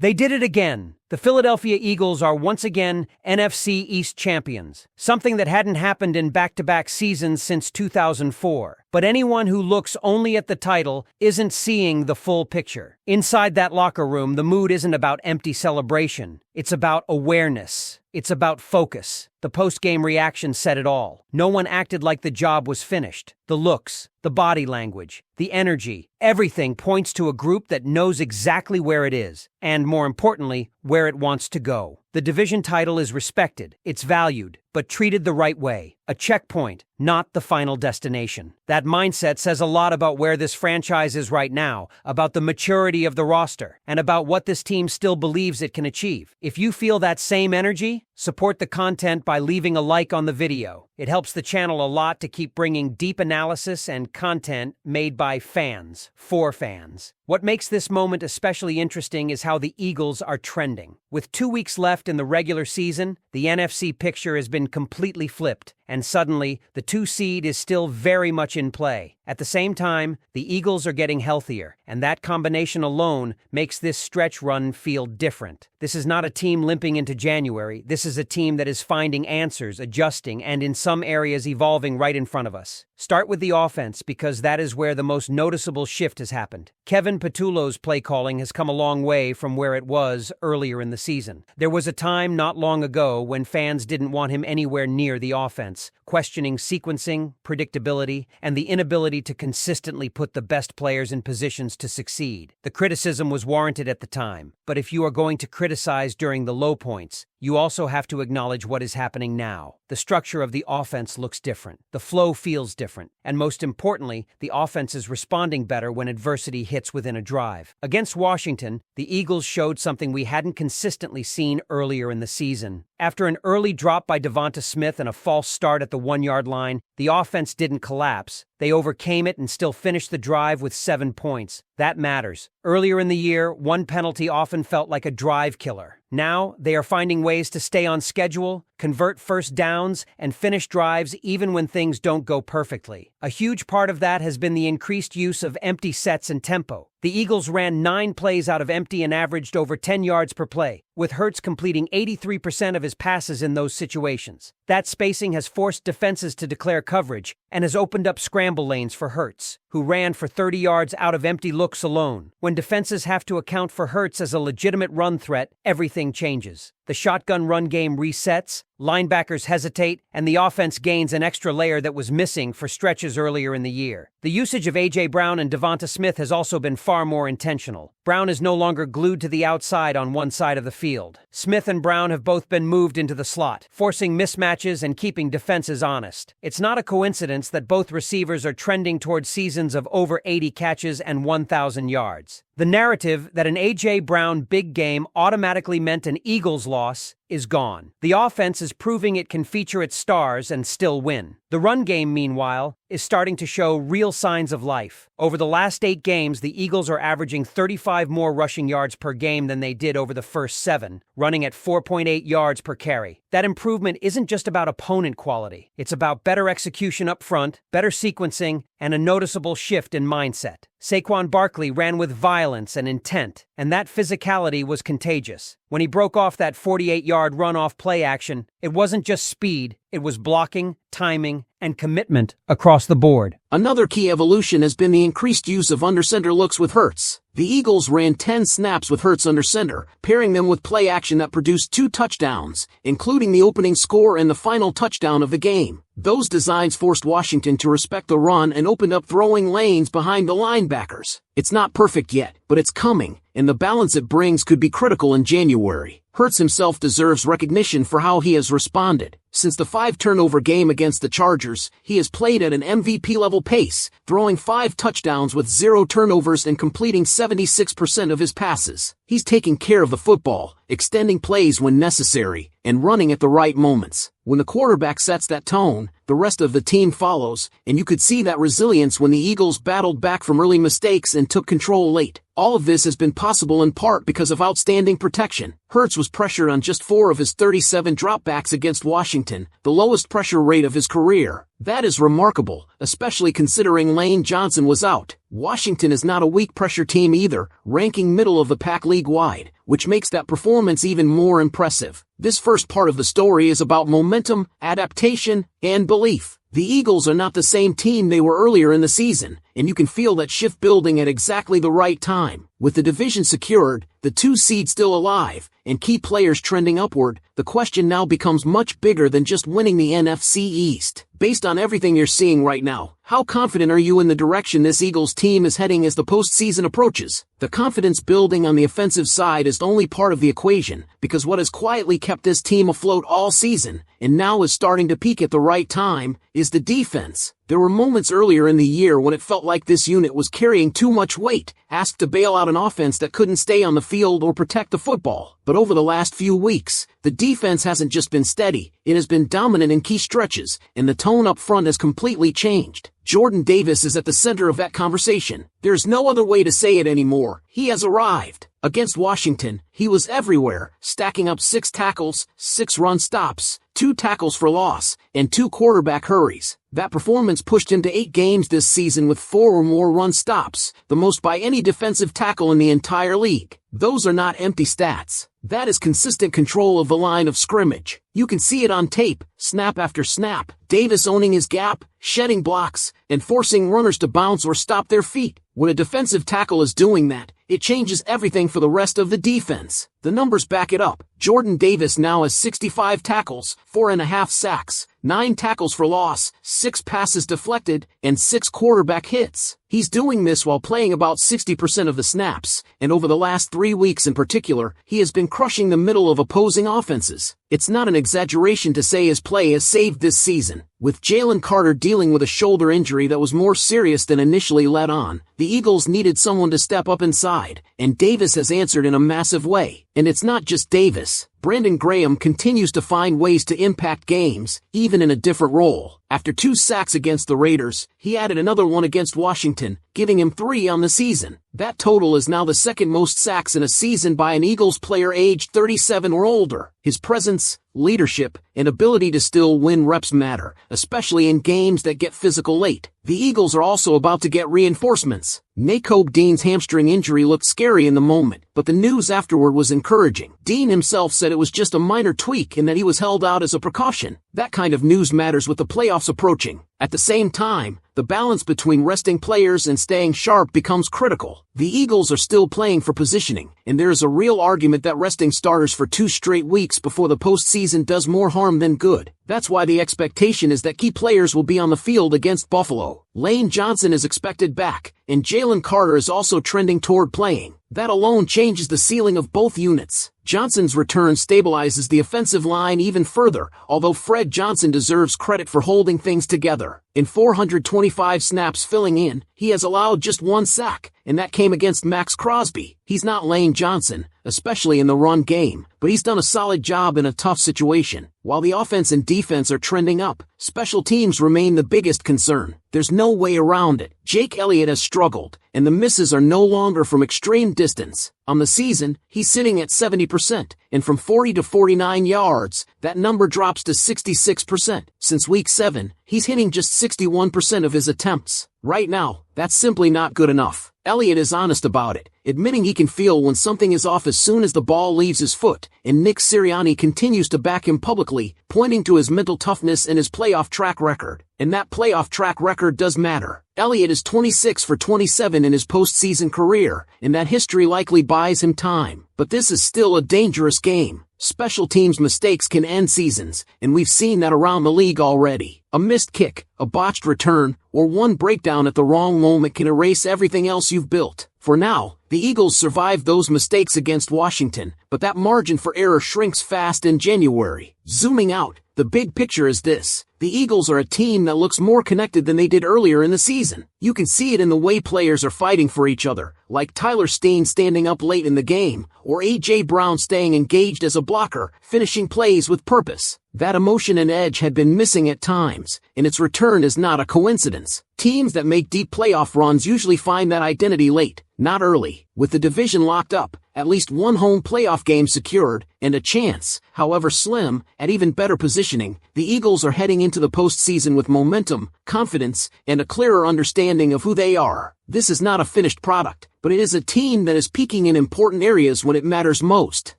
They did it again. The Philadelphia Eagles are once again NFC East champions, something that hadn't happened in back-to-back seasons since 2004. But anyone who looks only at the title isn't seeing the full picture. Inside that locker room, the mood isn't about empty celebration. It's about awareness. It's about focus. The post-game reaction said it all. No one acted like the job was finished. The looks, the body language, the energy, everything points to a group that knows exactly where it is, and more importantly, where it wants to go. The division title is respected, it's valued, but treated the right way. A checkpoint, not the final destination. That mindset says a lot about where this franchise is right now, about the maturity of the roster, and about what this team still believes it can achieve. If you feel that same energy, support the content by leaving a like on the video. It helps the channel a lot to keep bringing deep analysis and content made by fans, for fans. What makes this moment especially interesting is how the Eagles are trending. With 2 weeks left in the regular season, the NFC picture has been completely flipped, and suddenly, the 2 seed is still very much in play. At the same time, the Eagles are getting healthier, and that combination alone makes this stretch run feel different. This is not a team limping into January. This is a team that is finding answers, adjusting, and in some areas evolving right in front of us. Start with the offense, because that is where the most noticeable shift has happened. Kevin Patullo's play calling has come a long way from where it was earlier in the season. There was a time not long ago when fans didn't want him anywhere near the offense, questioning sequencing, predictability, and the inability to consistently put the best players in positions to succeed. The criticism was warranted at the time, but if you are going to criticize during the low points, you also have to acknowledge what is happening now. The structure of the offense looks different. The flow feels different. And most importantly, the offense is responding better when adversity hits within a drive. Against Washington, the Eagles showed something we hadn't consistently seen earlier in the season. After an early drop by DeVonta Smith and a false start at the 1-yard line, the offense didn't collapse. They overcame it and still finished the drive with 7 points. That matters. Earlier in the year, one penalty often felt like a drive killer. Now, they are finding ways to stay on schedule, convert first downs, and finish drives even when things don't go perfectly. A huge part of that has been the increased use of empty sets and tempo. The Eagles ran 9 plays out of empty and averaged over 10 yards per play, with Hurts completing 83% of his passes in those situations. That spacing has forced defenses to declare coverage and has opened up scramble lanes for Hurts, who ran for 30 yards out of empty looks alone. When defenses have to account for Hurts as a legitimate run threat, everything changes. The shotgun run game resets, linebackers hesitate, and the offense gains an extra layer that was missing for stretches earlier in the year. The usage of A.J. Brown and DeVonta Smith has also been far more intentional. Brown is no longer glued to the outside on one side of the field. Smith and Brown have both been moved into the slot, forcing mismatches and keeping defenses honest. It's not a coincidence that both receivers are trending towards seasons of over 80 catches and 1,000 yards. The narrative that an A.J. Brown big game automatically meant an Eagles loss is gone. The offense is proving it can feature its stars and still win. The run game, meanwhile, is starting to show real signs of life. Over the last 8 games, the Eagles are averaging 35 more rushing yards per game than they did over the first 7, running at 4.8 yards per carry. That improvement isn't just about opponent quality. It's about better execution up front, better sequencing, and a noticeable shift in mindset. Saquon Barkley ran with violence and intent, and that physicality was contagious. When he broke off that 48-yard run-off play action, it wasn't just speed, it was blocking, timing, and commitment across the board. Another key evolution has been the increased use of under-center looks with Hurts. The Eagles ran 10 snaps with Hurts under center, pairing them with play action that produced 2 touchdowns, including the opening score and the final touchdown of the game. Those designs forced Washington to respect the run and opened up throwing lanes behind the linebackers. It's not perfect yet, but it's coming, and the balance it brings could be critical in January. Hurts himself deserves recognition for how he has responded. Since the 5-turnover game against the Chargers, he has played at an MVP-level pace, throwing 5 touchdowns with 0 turnovers and completing 76% of his passes. He's taking care of the football, extending plays when necessary, and running at the right moments. When the quarterback sets that tone, the rest of the team follows, and you could see that resilience when the Eagles battled back from early mistakes and took control late. All of this has been possible in part because of outstanding protection. Hurts was pressured on just 4 of his 37 dropbacks against Washington, the lowest pressure rate of his career. That is remarkable, especially considering Lane Johnson was out. Washington is not a weak pressure team either, ranking middle of the pack league-wide, which makes that performance even more impressive. This first part of the story is about momentum, adaptation, and belief. The Eagles are not the same team they were earlier in the season, and you can feel that shift building at exactly the right time. With the division secured, the 2 seed still alive, and key players trending upward, the question now becomes much bigger than just winning the NFC East. Based on everything you're seeing right now, how confident are you in the direction this Eagles team is heading as the postseason approaches? The confidence building on the offensive side is only part of the equation, because what has quietly kept this team afloat all season, and now is starting to peak at the right time, is the defense. There were moments earlier in the year when it felt like this unit was carrying too much weight, asked to bail out an offense that couldn't stay on the field or protect the football. But over the last few weeks, the defense hasn't just been steady, it has been dominant in key stretches, and the tone up front has completely changed. Jordan Davis is at the center of that conversation. There's no other way to say it anymore. He has arrived. Against Washington, he was everywhere, stacking up 6 tackles, 6 run stops, 2 tackles for loss, and 2 quarterback hurries. That performance pushed him to 8 games this season with 4 or more run stops, the most by any defensive tackle in the entire league. Those are not empty stats. That is consistent control of the line of scrimmage. You can see it on tape, snap after snap, Davis owning his gap, shedding blocks, and forcing runners to bounce or stop their feet. When a defensive tackle is doing that, it changes everything for the rest of the defense. The numbers back it up. Jordan Davis now has 65 tackles, 4.5 sacks, 9 tackles for loss, 6 passes deflected, and 6 quarterback hits. He's doing this while playing about 60% of the snaps, and over the last 3 weeks in particular, he has been crushing the middle of opposing offenses. It's not an exaggeration to say his play has saved this season. With Jalen Carter dealing with a shoulder injury that was more serious than initially let on, the Eagles needed someone to step up inside, and Davis has answered in a massive way. And it's not just Davis. Brandon Graham continues to find ways to impact games, even in a different role. After 2 sacks against the Raiders, he added another one against Washington, giving him 3 on the season. That total is now the second most sacks in a season by an Eagles player aged 37 or older. His presence, leadership, and ability to still win reps matter, especially in games that get physical late. The Eagles are also about to get reinforcements. Nakobe Dean's hamstring injury looked scary in the moment, but the news afterward was encouraging. Dean himself said it was just a minor tweak and that he was held out as a precaution. That kind of news matters with the playoffs approaching. At the same time, the balance between resting players and staying sharp becomes critical. The Eagles are still playing for positioning, and there is a real argument that resting starters for 2 straight weeks before the postseason does more harm than good. That's why the expectation is that key players will be on the field against Buffalo. Lane Johnson is expected back, and Jalen Carter is also trending toward playing. That alone changes the ceiling of both units. Johnson's return stabilizes the offensive line even further, although Fred Johnson deserves credit for holding things together. In 425 snaps filling in, he has allowed just 1 sack, and that came against Max Crosby. He's not Lane Johnson, especially in the run game, but he's done a solid job in a tough situation. While the offense and defense are trending up, special teams remain the biggest concern. There's no way around it. Jake Elliott has struggled, and the misses are no longer from extreme distance. On the season, he's sitting at 70%, and from 40 to 49 yards, that number drops to 66%. Since week 7, he's hitting just 61% of his attempts. Right now, that's simply not good enough. Elliott is honest about it, admitting he can feel when something is off as soon as the ball leaves his foot, and Nick Sirianni continues to back him publicly, pointing to his mental toughness and his playoff track record. And that playoff track record does matter. Elliott is 26 for 27 in his postseason career, and that history likely buys him time. But this is still a dangerous game. Special teams mistakes can end seasons, and we've seen that around the league already. A missed kick, a botched return, or one breakdown at the wrong moment can erase everything else you've built. For now, the Eagles survived those mistakes against Washington, but that margin for error shrinks fast in January. Zooming out, the big picture is this. the Eagles are a team that looks more connected than they did earlier in the season. You can see it in the way players are fighting for each other, like Tyler Steen standing up late in the game, or A.J. Brown staying engaged as a blocker, finishing plays with purpose. That emotion and edge had been missing at times, and its return is not a coincidence. Teams that make deep playoff runs usually find that identity late, not early. With the division locked up, at least one home playoff game secured, and a chance, however slim, at even better positioning, the Eagles are heading into the postseason with momentum, confidence, and a clearer understanding of who they are. This is not a finished product, but it is a team that is peaking in important areas when it matters most.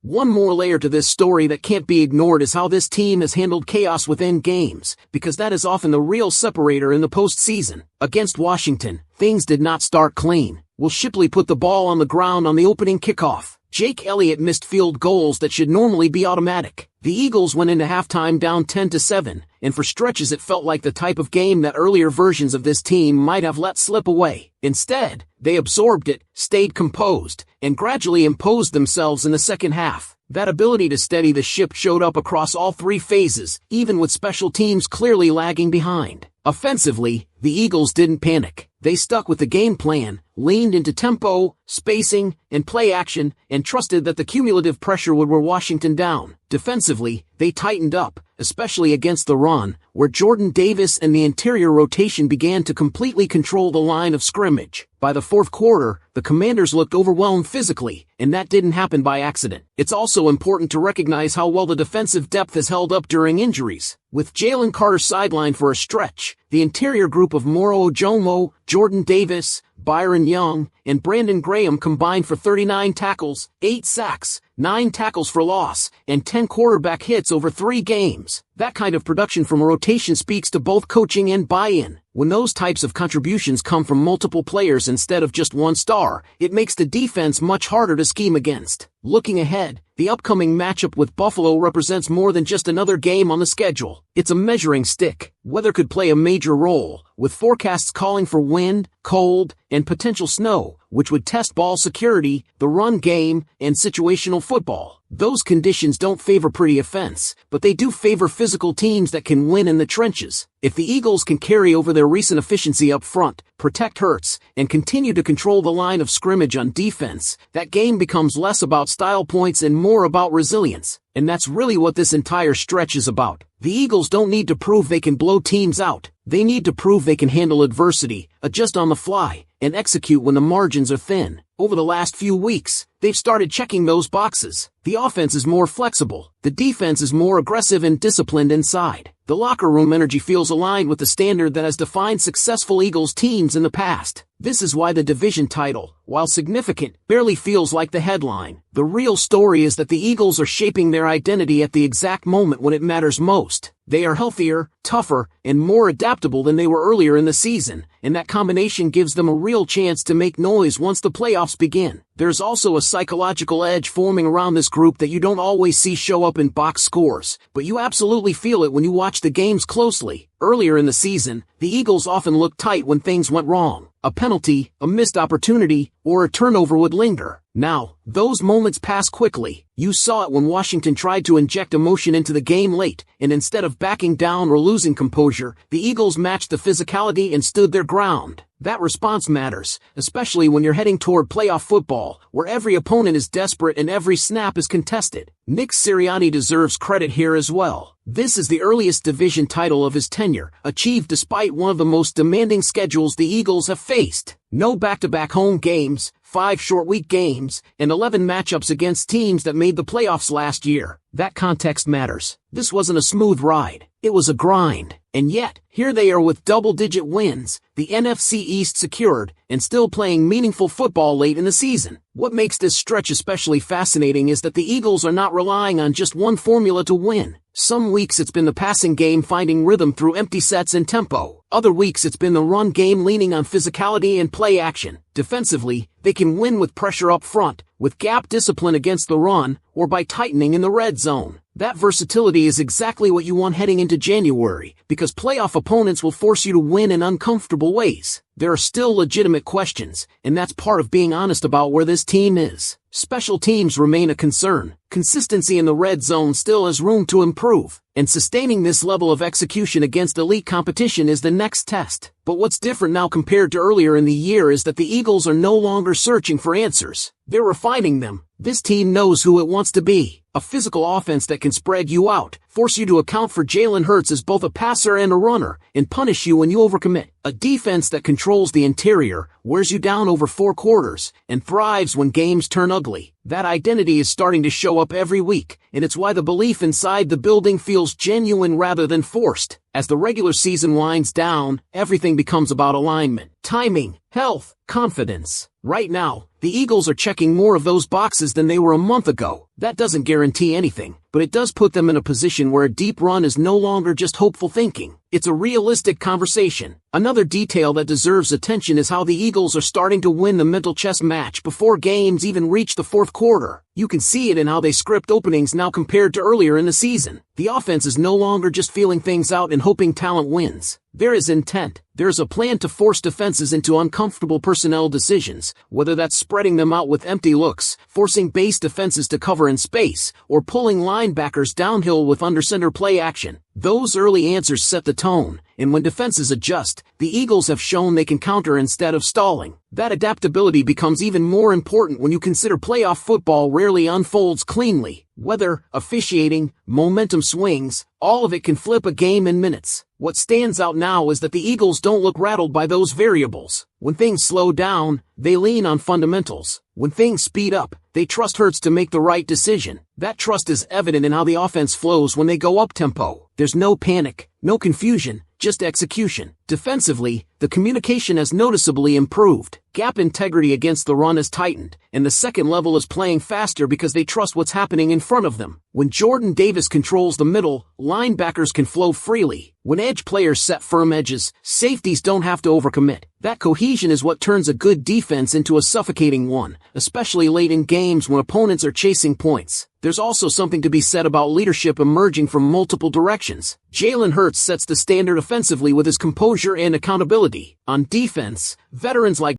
One more layer to this story that can't be ignored is how this team has handled chaos within games, because that is often the real separator in the postseason. Against Washington, things did not start clean. Will Shipley put the ball on the ground on the opening kickoff? Jake Elliott missed field goals that should normally be automatic. The Eagles went into halftime down 10-7, and for stretches it felt like the type of game that earlier versions of this team might have let slip away. Instead, they absorbed it, stayed composed, and gradually imposed themselves in the second half. That ability to steady the ship showed up across all three phases, even with special teams clearly lagging behind. Offensively, the Eagles didn't panic. They stuck with the game plan, leaned into tempo, spacing, and play action, and trusted that the cumulative pressure would wear Washington down. Defensively, they tightened up, especially against the run, where Jordan Davis and the interior rotation began to completely control the line of scrimmage. By the fourth quarter, the Commanders looked overwhelmed physically, and that didn't happen by accident. It's also important to recognize how well the defensive depth has held up during injuries. With Jalen Carter sidelined for a stretch, the interior group of Moro Ojomo, Jordan Davis, Byron Young, and Brandon Graham combined for 39 tackles, 8 sacks, 9 tackles for loss, and 10 quarterback hits over 3 games. That kind of production from a rotation speaks to both coaching and buy-in. When those types of contributions come from multiple players instead of just one star, it makes the defense much harder to scheme against. Looking ahead, the upcoming matchup with Buffalo represents more than just another game on the schedule. It's a measuring stick. Weather could play a major role, with forecasts calling for wind, cold, and potential snow, which would test ball security, the run game, and situational football. Those conditions don't favor pretty offense, but they do favor physical teams that can win in the trenches. If the Eagles can carry over their recent efficiency up front, protect Hurts, and continue to control the line of scrimmage on defense, that game becomes less about style points and more about resilience. And that's really what this entire stretch is about. The Eagles don't need to prove they can blow teams out. They need to prove they can handle adversity, adjust on the fly, and execute when the margins are thin. Over the last few weeks, they've started checking those boxes. The offense is more flexible. The defense is more aggressive and disciplined inside. The locker room energy feels aligned with the standard that has defined successful Eagles teams in the past. This is why the division title, while significant, barely feels like the headline. The real story is that the Eagles are shaping their identity at the exact moment when it matters most. They are healthier, tougher, and more adaptable than they were earlier in the season, and that combination gives them a real chance to make noise once the playoffs begin. There's also a psychological edge forming around this group that you don't always see show up in box scores, but you absolutely feel it when you watch the games closely. Earlier in the season, the Eagles often looked tight when things went wrong. A penalty, a missed opportunity, or a turnover would linger. Now, those moments pass quickly. You saw it when Washington tried to inject emotion into the game late, and instead of backing down or losing composure, the Eagles matched the physicality and stood their ground. That response matters, especially when you're heading toward playoff football, where every opponent is desperate and every snap is contested. Nick Sirianni deserves credit here as well. This is the earliest division title of his tenure, achieved despite one of the most demanding schedules the Eagles have faced. No back-to-back home games, 5 short week games, and 11 matchups against teams that made the playoffs last year. That context matters. This wasn't a smooth ride. It was a grind. And yet, here they are with double-digit wins, the NFC East secured, and still playing meaningful football late in the season. What makes this stretch especially fascinating is that the Eagles are not relying on just one formula to win. Some weeks it's been the passing game finding rhythm through empty sets and tempo. Other weeks it's been the run game leaning on physicality and play action. Defensively, they can win with pressure up front, with gap discipline against the run, or by tightening in the red zone. That versatility is exactly what you want heading into January, because playoff opponents will force you to win in uncomfortable ways. There are still legitimate questions, and that's part of being honest about where this team is. Special teams remain a concern. Consistency in the red zone still has room to improve. And sustaining this level of execution against elite competition is the next test. But what's different now compared to earlier in the year is that the Eagles are no longer searching for answers. They're refining them. This team knows who it wants to be. A physical offense that can spread you out, force you to account for Jalen Hurts as both a passer and a runner, and punish you when you overcommit. A defense that controls the interior, wears you down over 4 quarters, and thrives when games turn ugly. That identity is starting to show up every week, and it's why the belief inside the building feels genuine rather than forced. As the regular season winds down, everything becomes about alignment, timing, health, confidence. Right now, the Eagles are checking more of those boxes than they were a month ago. That doesn't guarantee anything, but it does put them in a position where a deep run is no longer just hopeful thinking. It's a realistic conversation. Another detail that deserves attention is how the Eagles are starting to win the mental chess match before games even reach the 4th quarter. You can see it in how they script openings now compared to earlier in the season. The offense is no longer just feeling things out and hoping talent wins. There is intent. There's a plan to force defenses into uncomfortable personnel decisions, whether that's spreading them out with empty looks, forcing base defenses to cover in space, or pulling linebackers downhill with under-center play action. Those early answers set the tone, and when defenses adjust, the Eagles have shown they can counter instead of stalling. That adaptability becomes even more important when you consider playoff football rarely unfolds cleanly. Weather, officiating, momentum swings, all of it can flip a game in minutes. What stands out now is that the Eagles don't look rattled by those variables. When things slow down, they lean on fundamentals. When things speed up, they trust Hurts to make the right decision. That trust is evident in how the offense flows when they go up-tempo. There's no panic, no confusion, just execution. Defensively, the communication has noticeably improved. Gap integrity against the run has tightened, and the second level is playing faster because they trust what's happening in front of them. When Jordan Davis controls the middle, linebackers can flow freely. When edge players set firm edges, safeties don't have to overcommit. That cohesion is what turns a good defense into a suffocating one, especially late in games when opponents are chasing points. There's also something to be said about leadership emerging from multiple directions. Jalen Hurts sets the standard offensively with his composure and accountability. On defense, veterans like